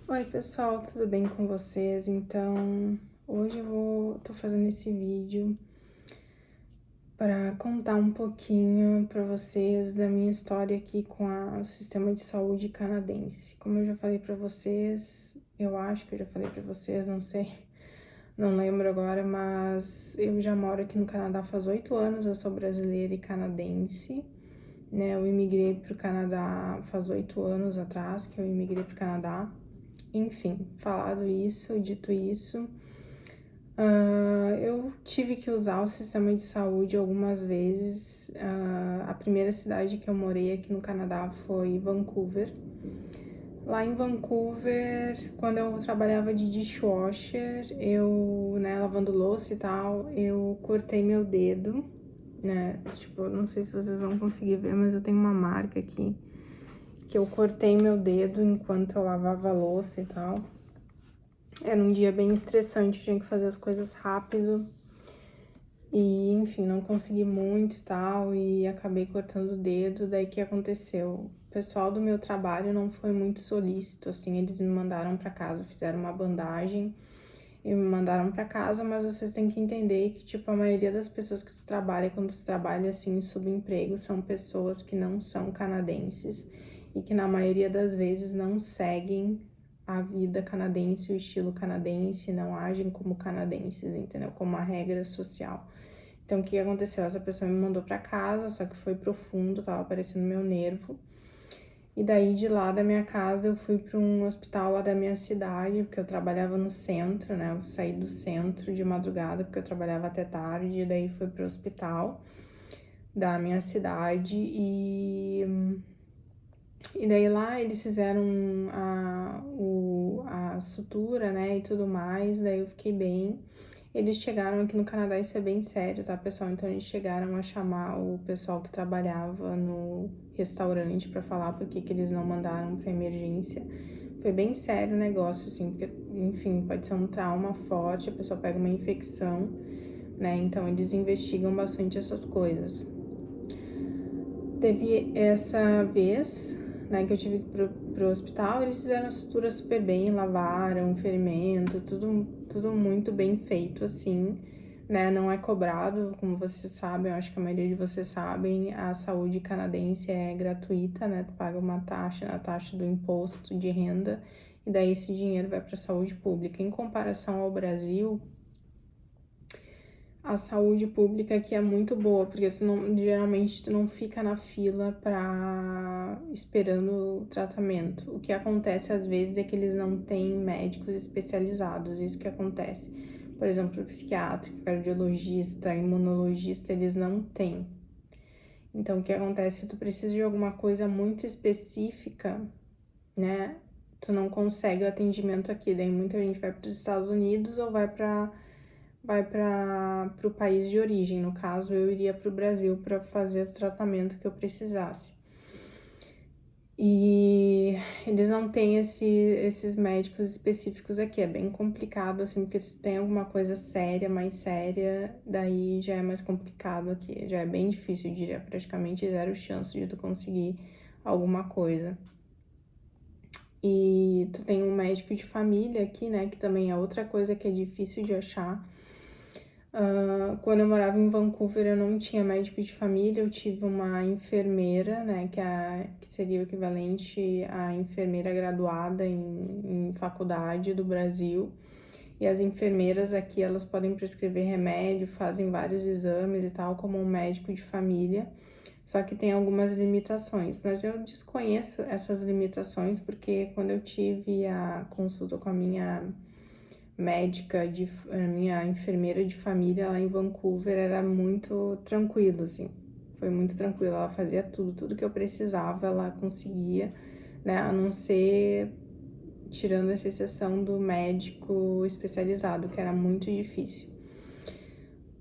Oi pessoal, tudo bem com vocês? Então, hoje tô fazendo esse vídeo para contar um pouquinho para vocês da minha história aqui com o sistema de saúde canadense. Como eu já falei para vocês, eu acho que eu já falei para vocês, não sei, não lembro agora, mas eu já moro aqui no Canadá faz 8 anos, eu sou brasileira e canadense, né? Eu imigrei para o Canadá faz 8 anos atrás, que eu imigrei para o Canadá. Enfim, dito isso, eu tive que usar o sistema de saúde algumas vezes. A primeira cidade que eu morei aqui no Canadá foi Vancouver. Lá em Vancouver, quando eu trabalhava de dishwasher, lavando louça e tal, eu cortei meu dedo, né? Tipo, não sei se vocês vão conseguir ver, mas eu tenho uma marca aqui que eu cortei meu dedo enquanto eu lavava a louça e tal. Era um dia bem estressante, tinha que fazer as coisas rápido. E, enfim, não consegui muito e tal, e acabei cortando o dedo. Daí, o que aconteceu? O pessoal do meu trabalho não foi muito solícito, assim, eles me mandaram para casa, fizeram uma bandagem e me mandaram para casa, mas vocês têm que entender que, tipo, a maioria das pessoas que tu trabalha, quando tu trabalha, assim, em subemprego, são pessoas que não são canadenses e que, na maioria das vezes, não seguem a vida canadense, o estilo canadense, não agem como canadenses, entendeu? Como uma regra social. Então, o que aconteceu? Essa pessoa me mandou para casa, só que foi profundo, tava aparecendo meu nervo. E daí, de lá da minha casa, eu fui para um hospital lá da minha cidade, porque eu trabalhava no centro, né? Eu saí do centro de madrugada, porque eu trabalhava até tarde, e daí fui pro hospital da minha cidade. E daí lá eles fizeram a sutura, né, e tudo mais, daí eu fiquei bem. Eles chegaram aqui no Canadá, isso é bem sério, tá, pessoal? Então eles chegaram a chamar o pessoal que trabalhava no restaurante pra falar por que eles não mandaram pra emergência. Foi bem sério o negócio, assim, porque, enfim, pode ser um trauma forte, a pessoa pega uma infecção, né? Então eles investigam bastante essas coisas. Teve essa vez, né, que eu tive que ir pro hospital, eles fizeram a sutura super bem, lavaram o ferimento, tudo muito bem feito, assim, né, não é cobrado, como vocês sabem, eu acho que a maioria de vocês sabem, a saúde canadense é gratuita, né, tu paga uma taxa, a taxa do imposto de renda, e daí esse dinheiro vai para a saúde pública. Em comparação ao Brasil, a saúde pública aqui é muito boa, porque geralmente tu não fica na fila esperando o tratamento. O que acontece às vezes é que eles não têm médicos especializados, isso que acontece. Por exemplo, psiquiátrico, cardiologista, imunologista, eles não têm. Então, o que acontece? Se tu precisa de alguma coisa muito específica, né, tu não consegue o atendimento aqui. Daí muita gente vai para os Estados Unidos ou vai para o país de origem. No caso, eu iria para o Brasil para fazer o tratamento que eu precisasse. E eles não têm esses médicos específicos aqui. É bem complicado, assim, porque se tem alguma coisa séria, mais séria, daí já é mais complicado aqui. Já é bem difícil, eu diria, praticamente zero chance de tu conseguir alguma coisa. E tu tem um médico de família aqui, né, que também é outra coisa que é difícil de achar. Quando eu morava em Vancouver, eu não tinha médico de família, eu tive uma enfermeira, né, que seria o equivalente à enfermeira graduada em faculdade do Brasil. E as enfermeiras aqui, elas podem prescrever remédio, fazem vários exames e tal, como um médico de família, só que tem algumas limitações. Mas eu desconheço essas limitações, porque quando eu tive a consulta com a minha minha enfermeira de família lá em Vancouver, era muito tranquilo, assim. Foi muito tranquilo, ela fazia tudo que eu precisava, ela conseguia, né? A não ser tirando essa exceção do médico especializado, que era muito difícil.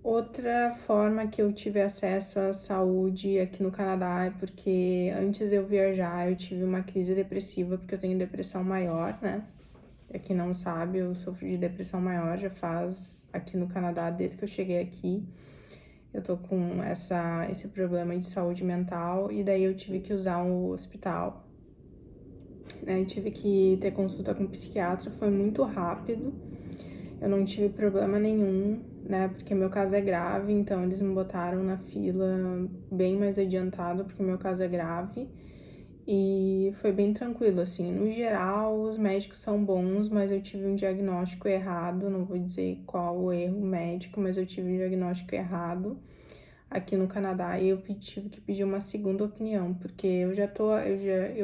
Outra forma que eu tive acesso à saúde aqui no Canadá é porque antes de eu viajar eu tive uma crise depressiva, porque eu tenho depressão maior, né? Pra quem não sabe, eu sofro de depressão maior já faz aqui no Canadá, desde que eu cheguei aqui. Eu tô com esse problema de saúde mental e daí eu tive que usar o hospital. né? Tive que ter consulta com o psiquiatra, foi muito rápido. Eu não tive problema nenhum, né? Porque meu caso é grave, então eles me botaram na fila bem mais adiantado, porque meu caso é grave. E foi bem tranquilo, assim. No geral, os médicos são bons, mas eu tive um diagnóstico errado. Não vou dizer qual o erro médico, mas eu tive um diagnóstico errado aqui no Canadá e eu tive que pedir uma segunda opinião, porque eu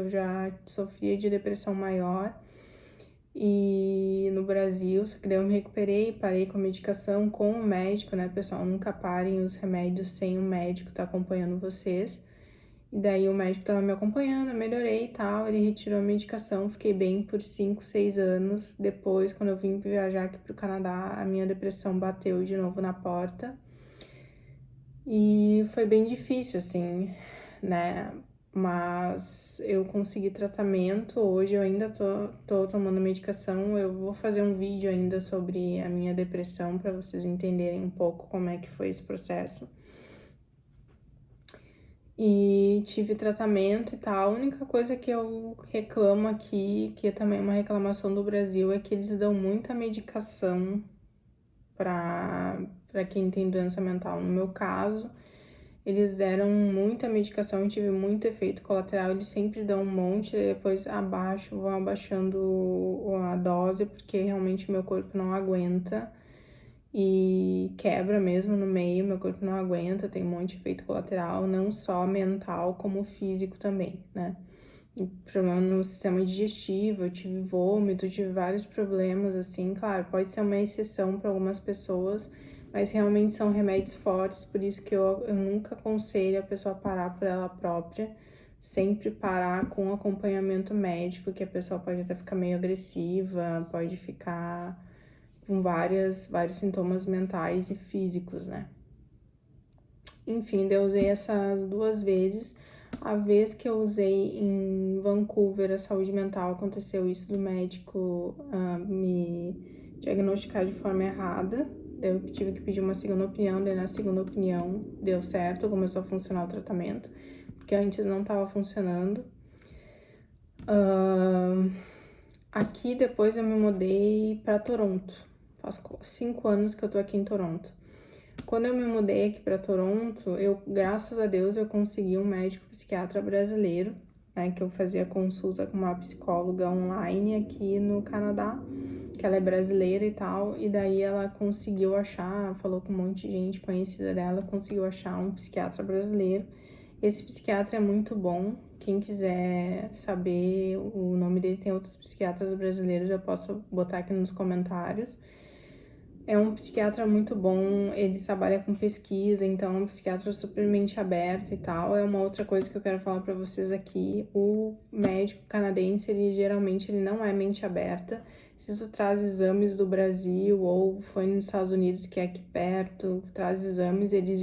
já sofria de depressão maior e no Brasil, só que daí eu me recuperei, parei com a medicação com o médico, né, pessoal? Nunca parem os remédios sem o médico tá acompanhando vocês. E daí o médico tava me acompanhando, eu melhorei e tal, ele retirou a medicação, fiquei bem por 5, 6 anos. Depois, quando eu vim viajar aqui pro Canadá, a minha depressão bateu de novo na porta. E foi bem difícil, assim, né? Mas eu consegui tratamento, hoje eu ainda tô tomando medicação. Eu vou fazer um vídeo ainda sobre a minha depressão para vocês entenderem um pouco como é que foi esse processo. E tive tratamento e tal. A única coisa que eu reclamo aqui, que é também uma reclamação do Brasil, é que eles dão muita medicação para quem tem doença mental. No meu caso, eles deram muita medicação, eu tive muito efeito colateral, eles sempre dão um monte, e depois vão abaixando a dose, porque realmente meu corpo não aguenta e quebra mesmo no meio, meu corpo não aguenta, tem um monte de efeito colateral, não só mental, como físico também, né? E problema no sistema digestivo, eu tive vômito, tive vários problemas, assim, claro, pode ser uma exceção para algumas pessoas, mas realmente são remédios fortes, por isso que eu nunca aconselho a pessoa parar por ela própria, sempre parar com acompanhamento médico, que a pessoa pode até ficar meio agressiva, pode ficar com vários sintomas mentais e físicos, né? Enfim, eu usei essas 2 vezes. A vez que eu usei em Vancouver a saúde mental, aconteceu isso do médico me diagnosticar de forma errada. Eu tive que pedir uma segunda opinião, daí na segunda opinião deu certo, começou a funcionar o tratamento, porque antes não estava funcionando. Aqui depois eu me mudei para Toronto. Faz 5 anos que eu tô aqui em Toronto. Quando eu me mudei aqui para Toronto, graças a Deus, eu consegui um médico psiquiatra brasileiro, né, que eu fazia consulta com uma psicóloga online aqui no Canadá, que ela é brasileira e tal, e daí ela conseguiu achar, falou com um monte de gente conhecida dela, conseguiu achar um psiquiatra brasileiro. Esse psiquiatra é muito bom. Quem quiser saber o nome dele, tem outros psiquiatras brasileiros, eu posso botar aqui nos comentários. É um psiquiatra muito bom, ele trabalha com pesquisa, então é um psiquiatra super mente aberta e tal. É uma outra coisa que eu quero falar pra vocês aqui. O médico canadense, ele geralmente não é mente aberta. Se tu traz exames do Brasil ou foi nos Estados Unidos, que é aqui perto, traz exames, eles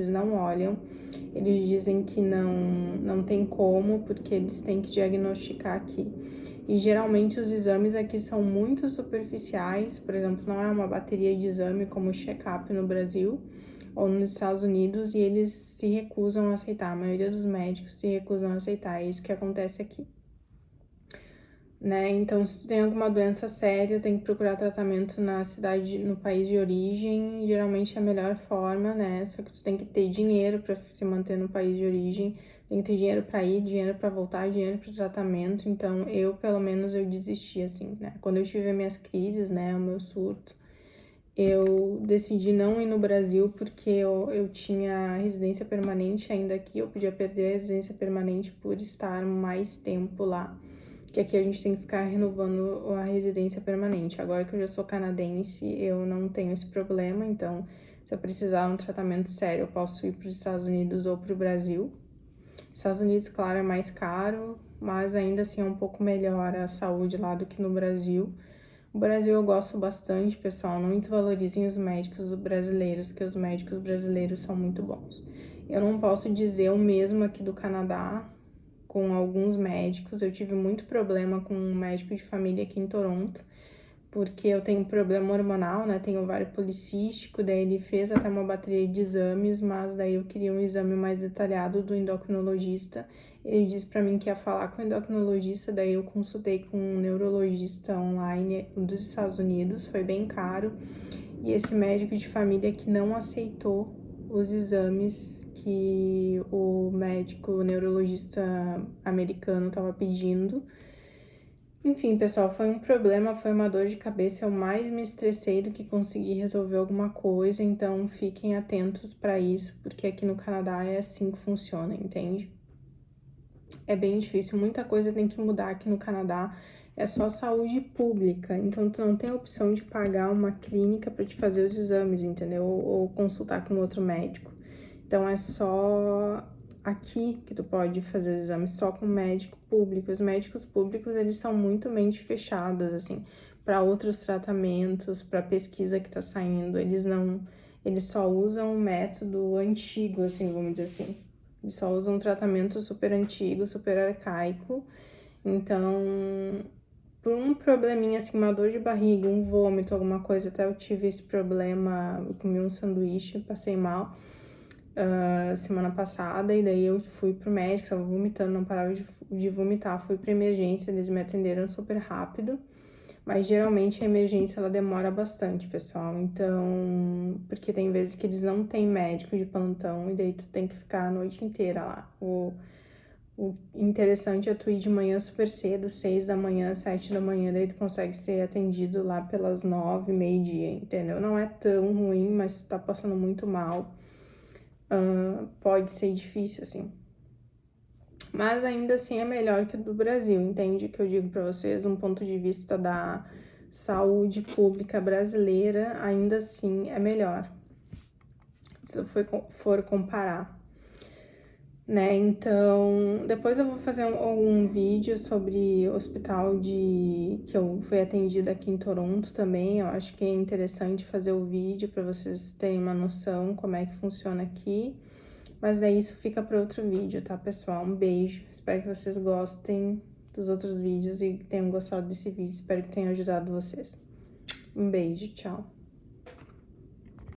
não olham. Eles dizem que não tem como, porque eles têm que diagnosticar aqui. E geralmente os exames aqui são muito superficiais, por exemplo, não é uma bateria de exame como o check-up no Brasil ou nos Estados Unidos, e eles se recusam a aceitar, a maioria dos médicos se recusam a aceitar, é isso que acontece aqui. Né? Então, se tu tem alguma doença séria, tem que procurar tratamento na cidade, no país de origem, geralmente é a melhor forma, né? Só que tu tem que ter dinheiro para se manter no país de origem, tem que ter dinheiro para ir, dinheiro para voltar, dinheiro para tratamento. Então, pelo menos, eu desisti, assim, né? Quando eu tive minhas crises, né, o meu surto, eu decidi não ir no Brasil porque eu tinha residência permanente ainda aqui, eu podia perder a residência permanente por estar mais tempo lá. Que aqui a gente tem que ficar renovando a residência permanente. Agora que eu já sou canadense, eu não tenho esse problema, então se eu precisar de um tratamento sério, eu posso ir para os Estados Unidos ou para o Brasil. Estados Unidos, claro, é mais caro, mas ainda assim é um pouco melhor a saúde lá do que no Brasil. O Brasil eu gosto bastante, pessoal, não desvalorizem os médicos brasileiros, que os médicos brasileiros são muito bons. Eu não posso dizer o mesmo aqui do Canadá, com alguns médicos. Eu tive muito problema com um médico de família aqui em Toronto, porque eu tenho problema hormonal, né? Tenho ovário policístico, daí ele fez até uma bateria de exames, mas daí eu queria um exame mais detalhado do endocrinologista. Ele disse pra mim que ia falar com o endocrinologista, daí eu consultei com um neurologista online dos Estados Unidos, foi bem caro. E esse médico de família que não aceitou os exames que o médico neurologista americano estava pedindo. Enfim, pessoal, foi um problema, foi uma dor de cabeça. Eu mais me estressei do que consegui resolver alguma coisa, então fiquem atentos para isso, porque aqui no Canadá é assim que funciona, entende? É bem difícil, muita coisa tem que mudar aqui no Canadá. É só saúde pública, então tu não tem a opção de pagar uma clínica para te fazer os exames, entendeu? Ou consultar com outro médico. Então é só aqui que tu pode fazer os exames, só com médico público. Os médicos públicos, eles são muito mente fechadas, assim, para outros tratamentos, para pesquisa que tá saindo, eles só usam um método antigo, assim, vamos dizer assim. Eles só usam um tratamento super antigo, super arcaico. Então, por um probleminha assim, uma dor de barriga, um vômito, alguma coisa, até eu tive esse problema, eu comi um sanduíche, passei mal semana passada, e daí eu fui pro médico, tava vomitando, não parava de vomitar, fui pra emergência, eles me atenderam super rápido, mas geralmente a emergência ela demora bastante, pessoal, então, porque tem vezes que eles não têm médico de plantão, e daí tu tem que ficar a noite inteira lá. O interessante é tu ir de manhã super cedo, 6 da manhã, 7 da manhã, daí tu consegue ser atendido lá pelas 9, meio-dia, entendeu? Não é tão ruim, mas se tu tá passando muito mal, pode ser difícil, assim. Mas ainda assim é melhor que o do Brasil, entende o que eu digo pra vocês? Um ponto de vista da saúde pública brasileira, ainda assim é melhor, se eu for comparar. Né, então, depois eu vou fazer um vídeo sobre o hospital que eu fui atendida aqui em Toronto também. Eu acho que é interessante fazer o vídeo para vocês terem uma noção como é que funciona aqui. Mas daí isso fica para outro vídeo, tá, pessoal? Um beijo. Espero que vocês gostem dos outros vídeos e tenham gostado desse vídeo. Espero que tenha ajudado vocês. Um beijo, tchau.